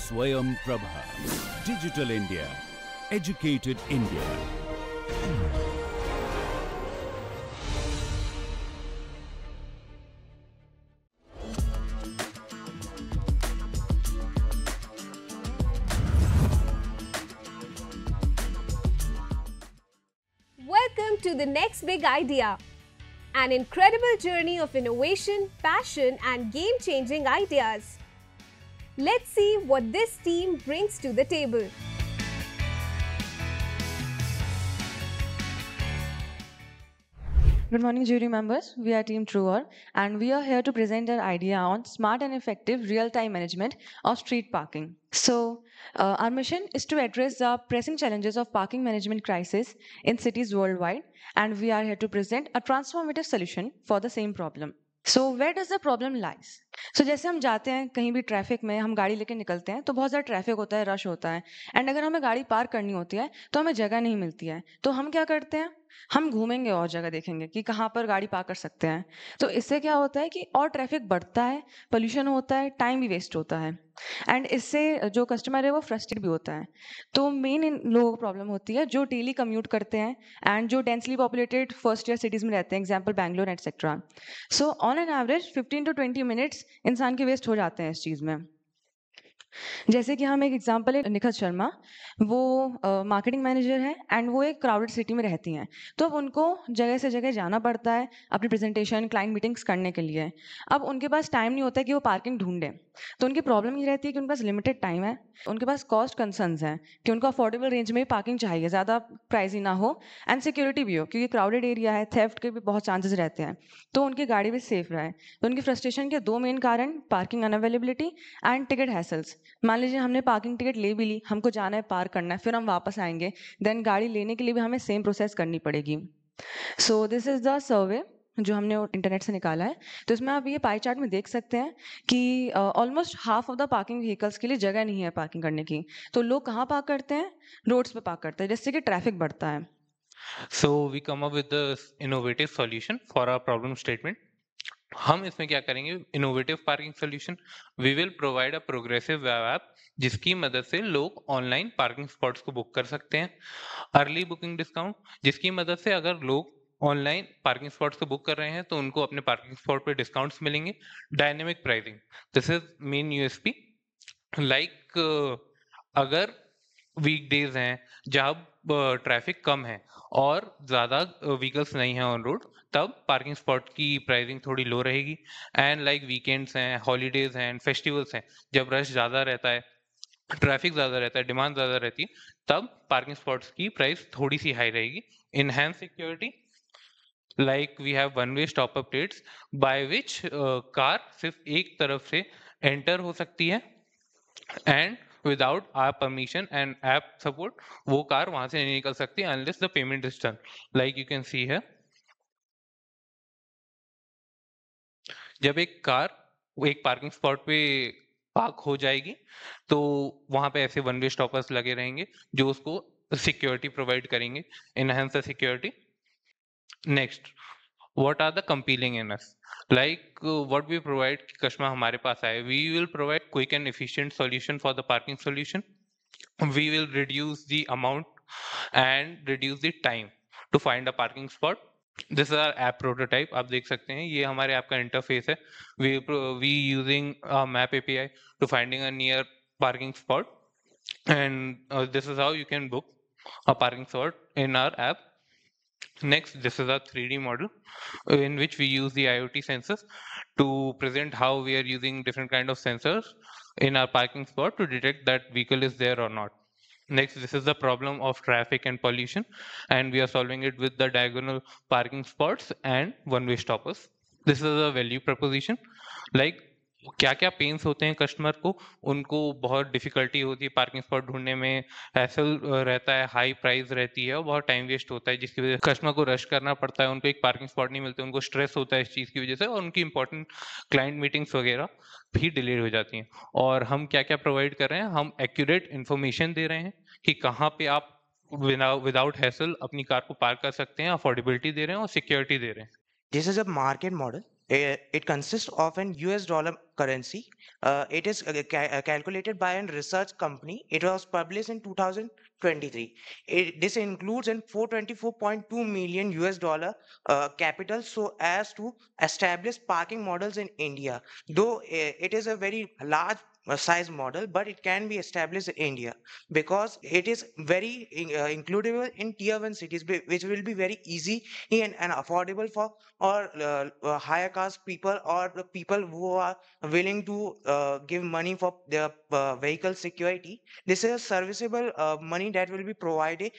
Swayam Prabha. Digital India. Educated India. Welcome to the next big idea. An incredible journey of innovation, passion, and game-changing ideas. Let's see what this team brings to the table. Good morning, jury members. We are Team Truer, and we are here to present our idea on smart and effective real-time management of street parking. So, our mission is to address the pressing challenges of parking management crisis in cities worldwide, and we are here to present a transformative solution for the same problem. So, where does the problem lies? So, जैसे हम जाते हैं कहीं भी traffic में, हम गाड़ी लेके निकलते हैं तो बहुत ज़्यादा ट्रैफिक होता है, रश होता है, एंड अगर हमें गाड़ी पार्क करनी होती है तो हमें जगह नहीं मिलती है, तो हम क्या करते हैं, हम घूमेंगे और जगह देखेंगे कि कहाँ पर गाड़ी पार्क कर सकते हैं। तो इससे क्या होता है कि और ट्रैफिक बढ़ता है, पोल्यूशन होता है, टाइम भी वेस्ट होता है, एंड इससे जो कस्टमर है वो फ्रस्ट्रेट भी होता है। तो मेन इन लोगों को प्रॉब्लम होती है जो डेली कम्यूट करते हैं एंड जो densely populated first year cities में रहते हैं, example Bangalore etcetera. So on an average 15 to 20 minutes इंसान के वेस्ट हो जाते हैं इस चीज़ में। जैसे कि हम एक एग्जांपल है निखत शर्मा, वो मार्केटिंग मैनेजर है एंड वो एक क्राउडेड सिटी में रहती हैं, तो अब उनको जगह से जगह जाना पड़ता है अपनी प्रेजेंटेशन क्लाइंट मीटिंग्स करने के लिए। अब उनके पास टाइम नहीं होता है कि वो पार्किंग ढूंढें, तो उनकी प्रॉब्लम ये रहती है कि उनके पास लिमिटेड टाइम है, उनके पास कॉस्ट कंसर्न्स हैं कि उनको अफोर्डेबल रेंज में पार्किंग चाहिए, ज़्यादा प्राइस ना हो एंड सिक्योरिटी भी हो, क्योंकि क्राउडेड एरिया है, थेफ्ट के भी बहुत चांसेस रहते हैं, तो उनकी गाड़ी भी सेफ रहे। तो उनकी फ्रस्ट्रेशन के दो मेन कारण, parking unavailability and ticket hassles. मान लीजिए हमने पार्किंग टिकट ले भी ली, हमको जाना है, पार्क करना है, फिर हम वापस आएंगे, देन गाड़ी लेने के लिए भी हमें सेम प्रोसेस करनी पड़ेगी। So this is the survey जो हमने इंटरनेट से निकाला है। तो इसमें आप ये पाई चार्ट में देख सकते हैं कि almost half of the parking vehicles के लिए जगह नहीं है पार्किंग करने की। तो लोग कहाँ पार्क करते हैं? रोड्स पे पार्क करते हैं, जिससे कि ट्रैफिक बढ़ता है। So we come up with the innovative solution for our problem statement. हम इसमें क्या करेंगे, innovative parking solution. We will provide a progressive web app जिसकी मदद से लोग ऑनलाइन पार्किंग स्पॉट्स को बुक कर सकते हैं। अर्ली बुकिंग डिस्काउंट, जिसकी मदद से अगर लोग ऑनलाइन पार्किंग स्पॉट्स को बुक कर रहे हैं तो उनको अपने पार्किंग स्पॉट पे डिस्काउंट्स मिलेंगे। Dynamic pricing, this is main USP. Like अगर वीकडेज हैं जब ट्रैफिक कम है और ज़्यादा व्हीकल्स नहीं हैं ऑन रोड, तब पार्किंग स्पॉट की प्राइसिंग थोड़ी लो रहेगी। एंड लाइक वीकेंड्स हैं, हॉलीडेज हैं, फेस्टिवल्स हैं, जब रश ज़्यादा रहता है, ट्रैफिक ज़्यादा रहता है, डिमांड ज़्यादा रहती है, तब पार्किंग स्पॉट्स की प्राइस थोड़ी सी हाई रहेगी। Enhance security, like we have one way stop up rates by which car सिर्फ एक तरफ से एंटर हो सकती है and without our permission and app support वो कार वहां से नहीं निकल सकती unless the payment is done. Like you can see है, जब एक कार एक पार्किंग स्पॉट पे पार्क हो जाएगी तो वहां पे ऐसे वन वे स्टॉपर्स लगे रहेंगे जो उसको सिक्योरिटी प्रोवाइड करेंगे, enhance the security. Next, what are the compelling in us, like what we provide कि customer हमारे पास आए, we will provide quick and efficient solution for the parking solution. We will reduce the amount and reduce the time to find a parking spot. This is our app prototype, आप देख सकते हैं ये हमारे app का interface है। we using a map API to finding a near parking spot and this is how you can book a parking spot in our app. Next, this is a 3D model in which we use the IoT sensors to present how we are using different kind of sensors in our parking spot to detect that vehicle is there or not. Next, this is the problem of traffic and pollution, and we are solving it with the diagonal parking spots and one-way stoppers. This is a value proposition, like क्या क्या pens होते हैं customer को, उनको बहुत difficulty होती है parking spot ढूंढने में, हैसल रहता है, हाई प्राइस रहती है और बहुत टाइम वेस्ट होता है जिसकी वजह से कस्टमर को रश करना पड़ता है, उनको एक पार्किंग स्पॉट नहीं मिलते, उनको स्ट्रेस होता है इस चीज़ की वजह से और उनकी इंपॉर्टेंट क्लाइंट मीटिंग्स वगैरह भी डिले हो जाती हैं। और हम क्या क्या प्रोवाइड कर रहे हैं, हम एक्यूरेट इन्फॉर्मेशन दे रहे हैं कि कहाँ पे आप विदाउट हैसल अपनी कार को पार्क कर सकते हैं, अफोर्डेबिलिटी दे रहे हैं और सिक्योरिटी दे रहे हैं। This is a market model. It consists of an US dollar currency. It is calculated by a research company. It was published in 2023. This includes in 424.2 million US dollar capital so as to establish parking models in India. Though it is a very large size model, but it can be established in India because it is very includable in tier 1 cities, which will be very easy and affordable for or higher caste people or the people who are willing to give money for their vehicle security. This is serviceable money that will be provided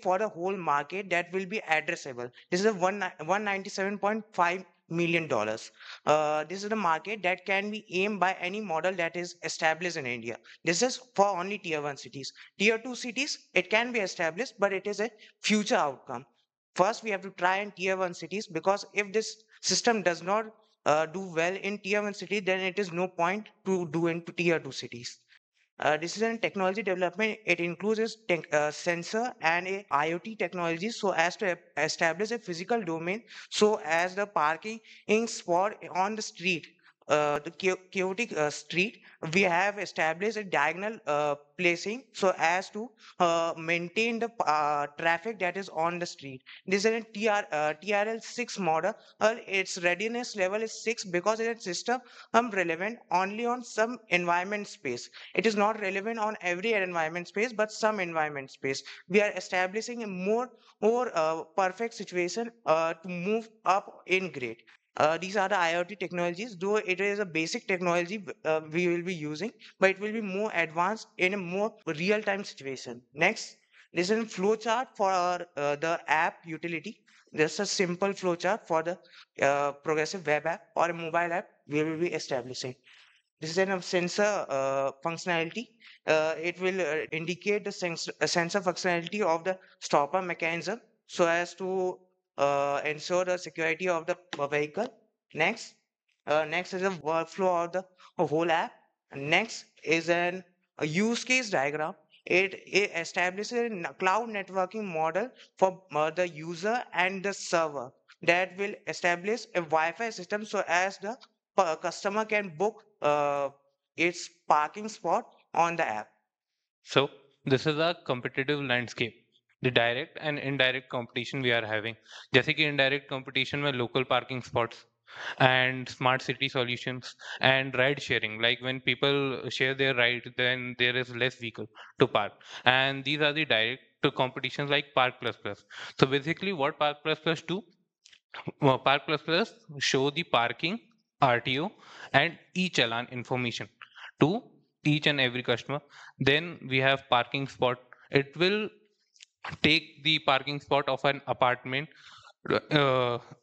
for the whole market that will be addressable. This is a 197.5 million dollars. This is the market that can be aimed by any model that is established in India. This is for only tier 1 cities. Tier 2 cities, it can be established, but it is a future outcome. First, we have to try in tier 1 cities, because if this system does not do well in tier 1 city, then it is no point to do into tier 2 cities. This is a technology development. It includes a sensor and a IoT technology so as to establish a physical domain so as the parking in spot on the street, the chaotic street, we have established a diagonal placing so as to maintain the traffic that is on the street. This is a TRL 6 model. Its readiness level is 6 because it is system relevant only on some environment space. It is not relevant on every environment space, but some environment space. We are establishing a more perfect situation to move up in grade. These are the IoT technologies, though it is a basic technology we will be using, but it will be more advanced in a more real-time situation. Next, this is a flowchart for the app utility. This is a simple flowchart for the progressive web app or a mobile app we will be establishing. This is a sensor functionality. It will indicate the sensor functionality of the stopper mechanism so as to ensure the security of the vehicle. Next is a workflow of the whole app. And next is a use case diagram. It establishes a cloud networking model for the user and the server that will establish a Wi-Fi system so as the customer can book its parking spot on the app. So this is a competitive landscape, the direct and indirect competition we are having. जैसे कि indirect competition में local parking spots and smart city solutions and ride sharing, like when people share their ride, then there is less vehicle to park, and these are the direct competitions like Park Plus Plus. So basically what Park Plus Plus do, Park Plus Plus show the parking, RTO and e-challan information to each and every customer. Then we have parking spot. It will take the parking spot of an apartment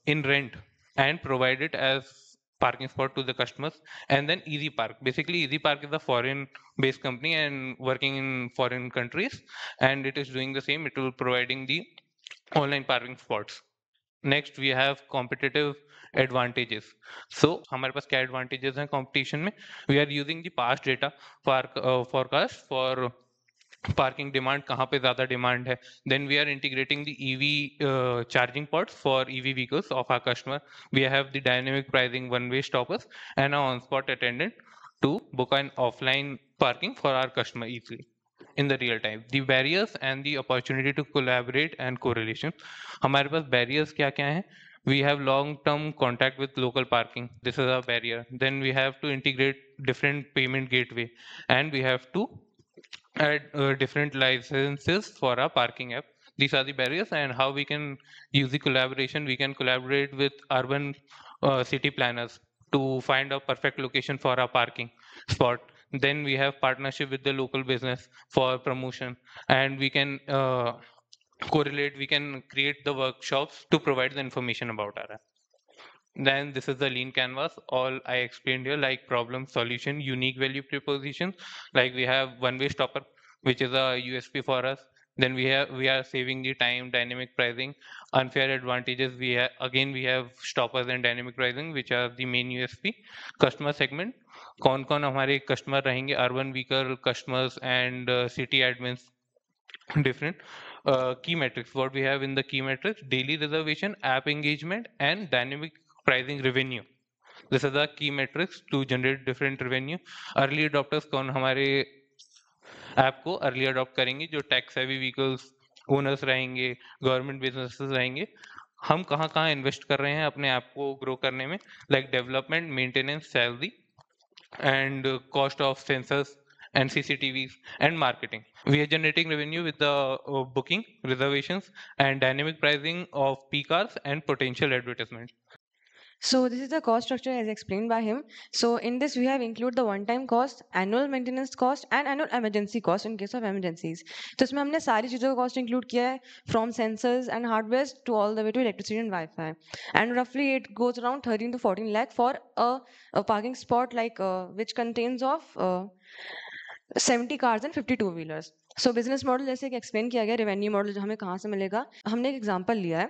in rent and provide it as parking spot to the customers. And then Easy Park. Basically, Easy Park is a foreign based company and working in foreign countries, and it is doing the same. It will providing the online parking spots. Next we have competitive advantages. So हमारे पास क्या advantages हैं competition में? We are using the past data forecast for parking demand, कहाँ पे ज़्यादा demand है. Then we are integrating the EV charging ports for EV vehicles of our customer. We have the dynamic pricing one way stoppers and on spot attendant to book an offline parking for our customer easily in the real time. The barriers and the opportunity to collaborate and correlation. हमारे पास barriers क्या क्या हैं? We have long-term contact with local parking. This is a barrier. Then we have to integrate different payment gateway, and we have to add different licenses for our parking app. These are the barriers, and how we can use the collaboration. We can collaborate with urban city planners to find a perfect location for our parking spot. Then we have partnership with the local business for promotion, and we can correlate, we can create the workshops to provide the information about our app. Then this is the lean canvas, all I explained here, like problem, solution, unique value proposition. Like we have one way stopper, which is a USP for us. Then we are saving the time, dynamic pricing, unfair advantages. We have stoppers and dynamic pricing, which are the main USP. Customer segment, कौन कौन हमारे customer रहेंगे? Urban vehicle customers and city admins, different. Key metrics, what we have in the key metrics: daily reservation, app engagement, and dynamic pricing revenue. This is the key metrics to generate different revenue. Early adopters कौन हमारे app को early adopt करेंगे? जो tax heavy vehicles owners रहेंगे, government businesses रहेंगे. हम कहाँ कहाँ इन्वेस्ट कर रहे हैं अपने ऐप को ग्रो करने में? Like development, maintenance, salary and cost of sensors and CCTVs and marketing. We are generating revenue with the booking, reservations, and dynamic pricing of peak hours and potential advertisement. So this is the cost structure as explained by him. So in this we have include the one-time cost, annual maintenance cost and annual emergency cost in case of emergencies. तो इसमें हमने सारी चीज़ों का cost include किया है from sensors and hardware to all the way to electricity and Wi-Fi. And roughly it goes around 13 to 14 lakh for a parking spot like which contains of 70 cars and 50 two-wheelers. So business model जैसे कि explain किया गया, revenue model जो हमें कहाँ से मिलेगा, हमने एक example लिया है.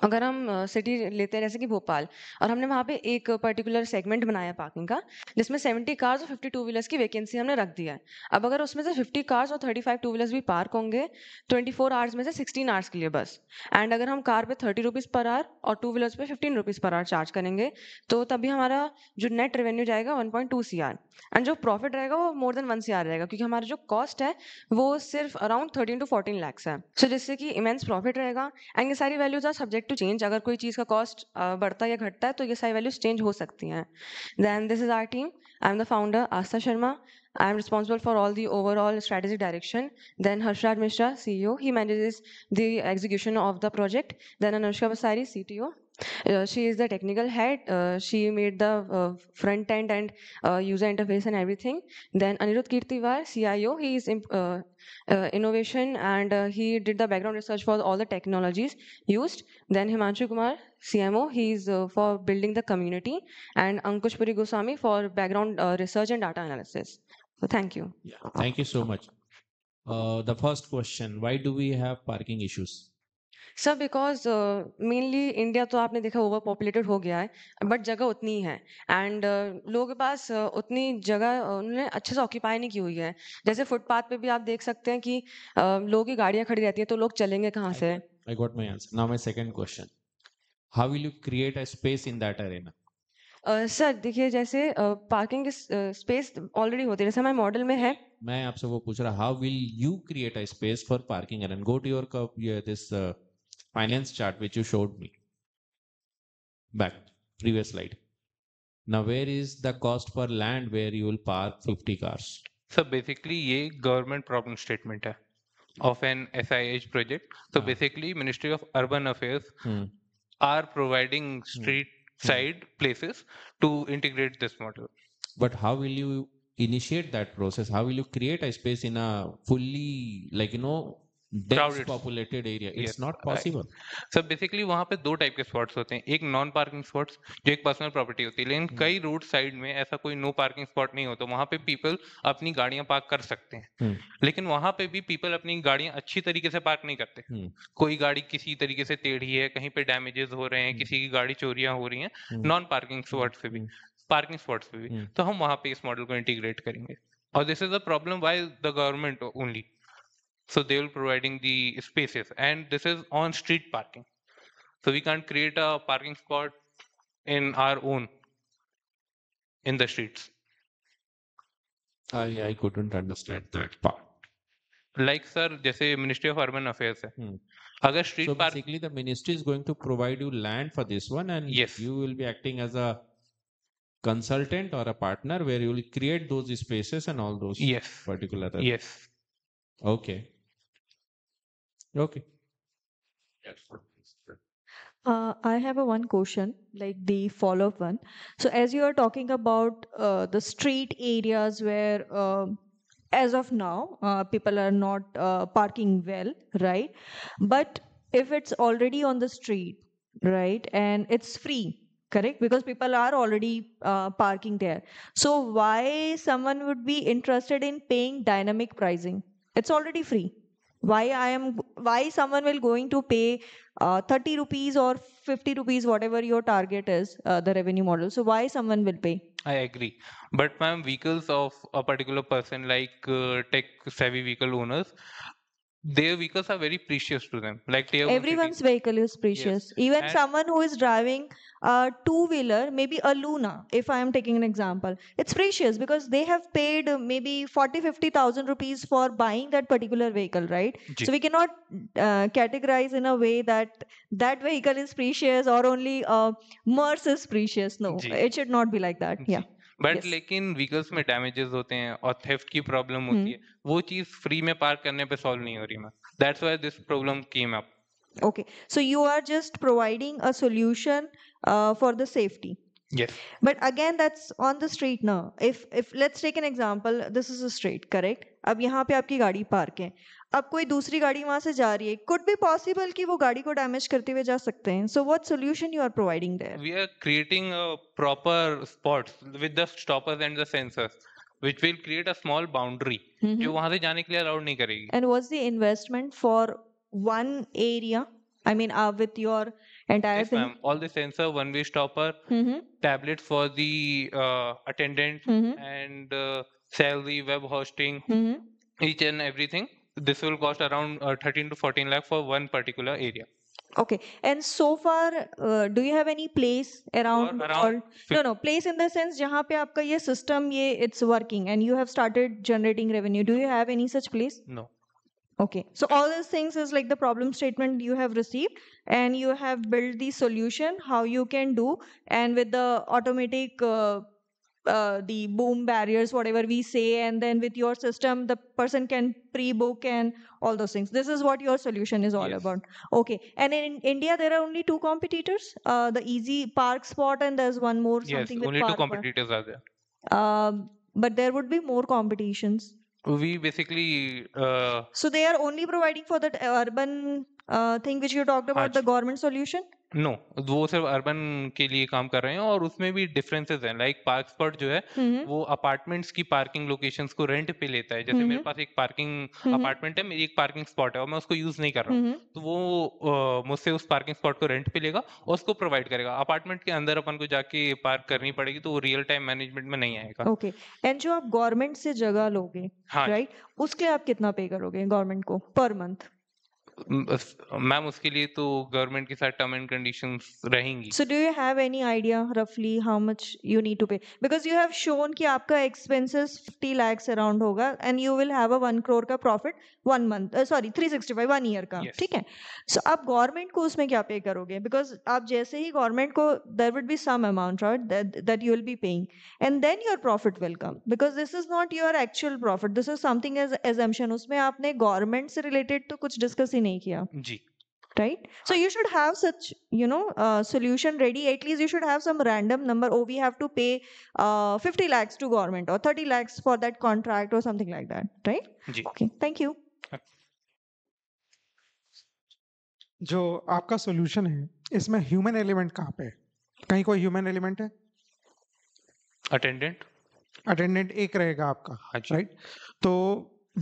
अगर हम सिटी लेते हैं जैसे कि भोपाल, और हमने वहाँ पे एक पर्टिकुलर सेगमेंट बनाया पार्किंग का जिसमें 70 कार्स और 50 टू व्हीलर्स की वैकेंसी हमने रख दिया है. अब अगर उसमें से 50 कार्स और 35 टू व्हीलर्स भी पार्क होंगे 24 आवर्स में से 16 आवर्स के लिए बस, एंड अगर हम कार पे 30 रुपीज़ पर आवर और टू व्हीलर्स पे 15 रुपीज़ पर आवर चार्ज करेंगे तो तभी हमारा जो नेट रेवेन्यू जाएगा 1.2 CR, एंड जो प्रॉफिट रहेगा वो मोर देन 1 CR रहेगा, क्योंकि हमारा जो कॉस्ट है वो सिर्फ अराउंड 13 to 14 lakhs है. सो जिससे कि इमेंस प्रॉफिट रहेगा. एंड ये सारी values are subject to change. अगर कोई चीज़ का कॉस्ट बढ़ता या घटता है तो ये सारी वैल्यूज चेंज हो सकती हैं. Then this is our team. I am the founder Aastha Sharma. I am responsible for all the overall strategic direction. Then Harshraj Mishra, CEO, he manages the execution of the project. Then Anushka Vasari, CTO. She is the technical head. She made the front end and user interface and everything. Then Anirudh Kirtiwar, CIO, he is innovation and he did the background research for all the technologies used. Then Himanshu Kumar, CMO, he is for building the community. And Ankush Puri Goswami for background research and data analysis. So thank you. Yeah, thank you so much. The first question, why do we have parking issues? Sir because mainly India तो आपने देखा over populated हो गया है, but जगह उतनी ही है and लोगों के पास उतनी जगह उन्होंने अच्छे से ऑक्यूपाई नहीं की हुई है. जैसे फुटपाथ पे भी आप देख सकते हैं कि लोगों की गाड़ियां खड़ी रहती है तो लोग चलेंगे कहाँ से. I got my answer. Now my second question. How will you create a space in that arena? Sir देखिए जैसे पार्किंग स्पेस ऑलरेडी होती है, जैसे हमारे मॉडल में है. मैं आपसे वो पूछ रहा, how will you create a space for parking arena? Go to your this finance chart which you showed me. Back, previous slide. Now where is the cost per land where you will park 50 cars? So basically ये government problem statement है of an SIH project. So basically Ministry of Urban Affairs are providing street side places to integrate this model. But how will you initiate that process? How will you create a space in a fully dense Crowded. populated area? It's Yes, not possible. So basically वहाँ पे दो type के spots होते हैं. एक non parking spots जो एक personal property होती है, लेकिन कई रोड साइड में ऐसा कोई नो पार्किंग स्पॉट नहीं होता. वहाँ पे पीपल अपनी गाड़ियां पार्क कर सकते हैं, लेकिन वहाँ पे भी पीपल अपनी गाड़ियां अच्छी तरीके से पार्क नहीं करते. कोई गाड़ी किसी तरीके से टेढ़ी है, कहीं पे डैमेजेस हो रहे हैं, किसी की गाड़ी चोरियां हो रही हैं नॉन पार्किंग स्पॉट्स पे भी, पार्किंग स्पॉट्स पे भी. तो हम वहाँ पे इस मॉडल को इंटीग्रेट करेंगे. और this is the problem why the government only. So they will providing the spaces, and this is on street parking. So we can't create a parking spot in our own in the streets. I couldn't understand that part. Like sir, जैसे Ministry of Urban Affairs है. अगर street So basically the ministry is going to provide you land for this one, and Yes. you will be acting as a consultant or a partner where you will create those spaces and all those Yes. particular. Yes. Okay. Okay. I have a one question, like the follow-up one. So as you are talking about the street areas where as of now people are not parking well, right? But if it's already on the street, right, and it's free, correct? Because people are already parking there. So why someone would be interested in paying dynamic pricing? It's already free. Why someone will going to pay 30 rupees or 50 rupees, whatever your target is, the revenue model. So why someone will pay? I agree. But ma'am, vehicles of a particular person like tech savvy vehicle owners, their vehicles are very precious to them, like tier 1 cities. Everyone's vehicle is precious. Even And someone who is driving a two-wheeler, maybe a Luna, if I am taking an example, it's precious because they have paid maybe 40-50,000 rupees for buying that particular vehicle, right? जी. So we cannot categorize in a way that that vehicle is precious or only Merc is precious. No, जी. it should not be like that. जी. Yeah. But Yes. लेकिन vehicles में damages होते हैं और theft की problem होती है, वो चीज फ्री में पार्क करने पे सॉल्व नहीं हो रही ma'am. That's why this problem came up. Okay. So you are just providing a solution for the safety. Yes. But again, that's on the street now. If let's take an example, this is a street, correct? अब यहाँ पे आपकी गाड़ी park है. अब कोई दूसरी गाड़ी वहां से जा रही है. Could be possible कि वो गाड़ी को डैमेज करते हुए जा सकते हैं. So what solution you are providing there? We are creating a proper spots with the stoppers and the sensors, which will create a small boundary जो वहां से जाने के लिए अलाउड नहीं करेगी. And what's the investment for one area? I mean, with your entire Yes, thing. ma'am. All the sensor, one-way stopper, Mm-hmm. tablets for the attendant, Mm-hmm. and salary, web hosting, Mm-hmm. each and everything. This will cost around 13 to 14 lakh for one particular area. Okay. And so far, do you have any place around around no, place in the sense जहाँ पे आपका ये system it's working and you have started generating revenue. Do you have any such place? No. Okay. So all these things is like the problem statement you have received and you have built the solution how you can do, and with the automatic the boom barriers, whatever we say, and then with your system the person can pre-book and all those things. This is what your solution is all Yes. about. Okay. And in India there are only two competitors, the Easy Park Spot, and there's one more Yes, something with only two Park Bar. competitors are there. But there would be more competitions. We basically So they are only providing for that urban thing which you talked about, the government solution? No, वो सिर्फ urban के लिए काम कर रहे हैं और उसमें भी डिफरेंसेस हैं. लाइक पार्क स्पॉट जो है वो अपार्टमेंट्स की पार्किंग लोकेशंस को रेंट पे लेता है. जैसे मेरे पास एक पार्किंग अपार्टमेंट है, मेरी एक पार्किंग स्पॉट है और मैं उसको यूज नहीं कर रहा हूँ, तो वो मुझसे उस पार्किंग स्पॉट को रेंट पे लेगा और उसको प्रोवाइड करेगा. अपार्टमेंट के अंदर अपन को जाके पार्क करनी पड़ेगी, तो वो रियल टाइम मैनेजमेंट में नहीं आएगा. ओके. एंड जो आप गवर्नमेंट से जगह लोगे, हाँ राइट, उसके लिए आप कितना पे करोगे गवर्नमेंट को पर मंथ? मैम उसके लिए तो गवर्नमेंट के साथ टर्म एंड कंडीशंस रहेंगी. So do you have any idea roughly how much you need to pay? Because you have shown कि आपका expenses 50 lakhs around होगा and you will have a 1 crore का profit 1 month, sorry 365 1 year का. Yes. ठीक है. So आप government को उसमें क्या पे करोगे? Because आप जैसे ही गवर्नमेंट को there would be some amount, right, that you will be paying, and then your profit will come, because this is not your actual profit, this is something as assumption. उसमें आपने government से related तो कुछ discuss ही नहीं किया. जी. Right? So you should have such, solution ready. At least you should have some random number. Oh, we have to pay 50 lakhs to government or 30 lakhs for that contract or something like that. Right? Ji. Okay. Thank you. जो आपका solution है इसमें human element कहाँ पे है? कहीं कोई human element है? अटेंडेंट. अटेंडेंट एक रहेगा आपका, हाँ जी. राइट? तो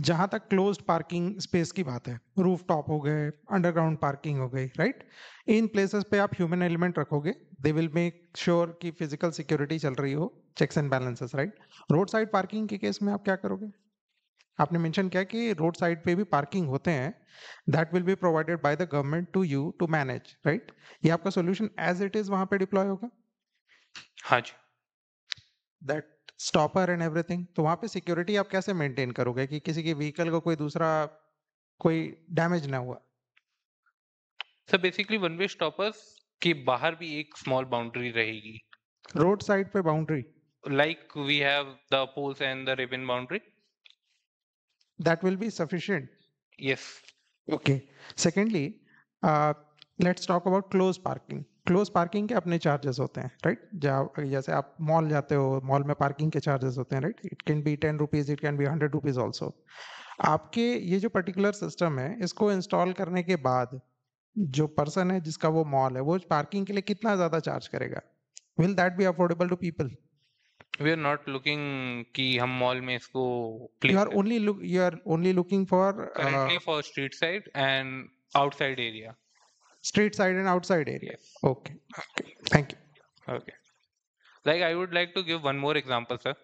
जहां तक क्लोज्ड पार्किंग स्पेस की बात है, रूफ टॉप हो गए, अंडरग्राउंड पार्किंग हो गई, राइट, इन प्लेसेस पे आप ह्यूमन एलिमेंट रखोगे, दे विल मेक श्योर कि फिजिकल सिक्योरिटी चल रही हो, checks and balances, right? Road side parking के केस में आप क्या करोगे? आपने मेंशन किया कि रोड साइड पे भी पार्किंग होते हैं, that will be provided by the government to you to manage, right? ये आपका सॉल्यूशन एज इट इज वहां पे डिप्लॉय होगा? हाँ जी. That stopper and everything. तो वहां पे सिक्योरिटी आप कैसे मेंटेन करोगे कि किसी के व्हीकल को कोई दूसरा कोई डैमेज ना हुआ? Sir basically one way stoppers के बाहर भी एक स्मॉल बाउंड्री रहेगी. रोड साइड पे boundary? Like we have the poles and the ribbon boundary. That will be sufficient. Yes. Okay. Secondly, let's talk about closed parking. Close parking के अपने charges होते हैं, राइट? जैसे आप मॉल जाते हो, मॉल में पार्किंग के चार्जेस होते हैं, right? It can be 10 rupees, it can be 100 rupees also. आपके ये जो पर्टिकुलर सिस्टम है, इसको इंस्टॉल करने के बाद जो पर्सन है जिसका वो मॉल है, वो पार्किंग के लिए कितना ज्यादा चार्ज करेगा? Will that be affordable to people? We are not looking कि हम मॉल में इसको You are only looking for currently for street side and outside area. Street side and outside area. Yes. Okay. Thank you. Okay. Like I would like to give one more example, sir.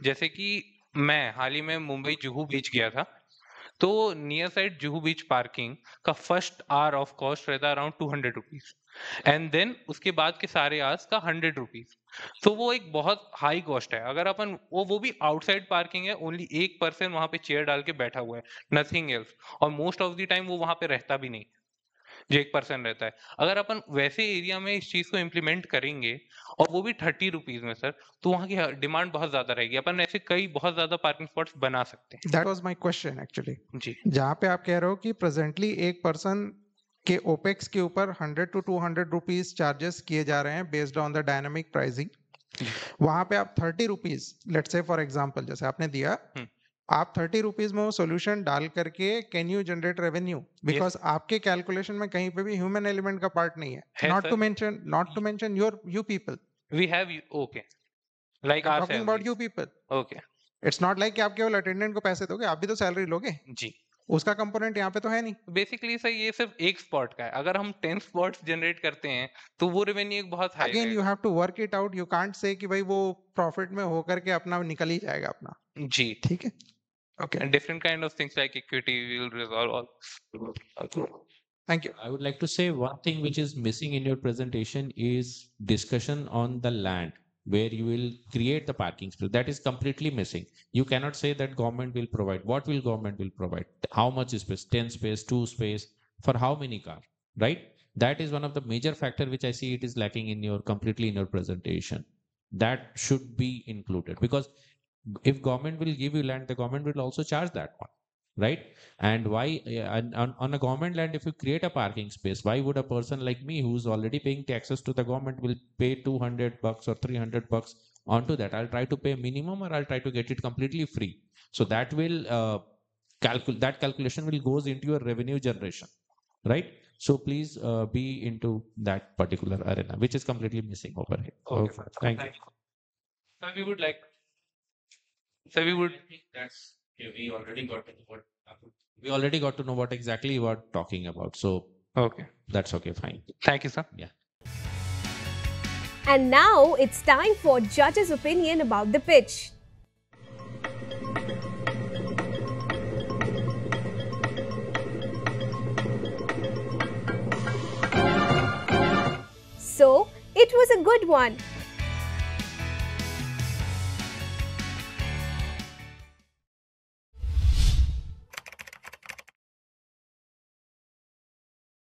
जैसे कि मैं हाल ही में मुंबई जुहू बीच गया था, तो near side Juhu बीच parking का first hour of cost रहता है अराउंड 200 रुपीज एंड देन उसके बाद के सारे आवर्स का 100 रुपीज। तो वो एक बहुत हाई कॉस्ट है। अगर अपन वो भी आउटसाइड पार्किंग है, ओनली एक पर्सन वहां पे चेयर डाल के बैठा हुआ है, नथिंग एल्स, और मोस्ट ऑफ द टाइम वो वहां पे रहता भी नहीं, जो एक पर्सन रहता है। अगर अपन वैसे एरिया में इस चीज को इम्प्लीमेंट करेंगे और वो भी 30 रुपीज में सर, तो वहाँ की डिमांड बहुत ज्यादा रहेगी। अपन ऐसे कई बहुत ज्यादा पार्किंग स्पॉट्स बना सकते हैं। That was my question actually. जी, जहाँ पे आप कह रहे हो कि प्रेजेंटली एक पर्सन के ओपेक्स के ऊपर 100 to 200 रुपीज चार्जेस किए जा रहे हैं based on the dynamic pricing, वहां पे आप 30 rupees, let's say for example जैसे आपने दिया, आप 30 रुपीज में वो सोल्यूशन डाल करके can you generate revenue? Because आपके कैलकुलेशन में कहीं पे भी ह्यूमन एलिमेंट का पार्ट नहीं है। Not to mention you people, we have, okay, like our talking about you people. Okay, it's not like कि आप केवल अटेंडेंट को पैसे दोगे, आप भी तो सैलरी लोगे। जी। उसका कंपोनेंट यहाँ पे तो है नहीं। बेसिकली सर ये सिर्फ एक स्पॉट का है। अगर हम 10 स्पॉट्स जनरेट करते हैं तो वो रेवेन्यू एक बहुत high again you have to work it out, you can't say कि भाई वो प्रॉफिट में होकर के अपना निकल ही जाएगा अपना। जी, ठीक है, okay, and different kind of things like equity will resolve all. Thank you. I would like to say one thing which is missing in your presentation is discussion on the land where you will create the parking space. That is completely missing. You cannot say that government will provide. What will government will provide? How much space? 10 space, 2 space, for how many car, right? That is one of the major factor which I see it is lacking in your completely in your presentation. That should be included, because if government will give you land, the government will also charge that one, right? And why on a government land, if you create a parking space, why would a person like me who's already paying taxes to the government will pay $200 or $300 onto that? I'll try to pay minimum, or I'll try to get it completely free. So that will that calculation will goes into your revenue generation, right? So please be into that particular arena, which is completely missing over here. Okay. Thank you. So we would like, so we would, I think that's we already got to know what exactly you are talking about. So okay, that's okay, fine. thank you sir. And now it's time for judges' opinion about the pitch. So, it was a good one.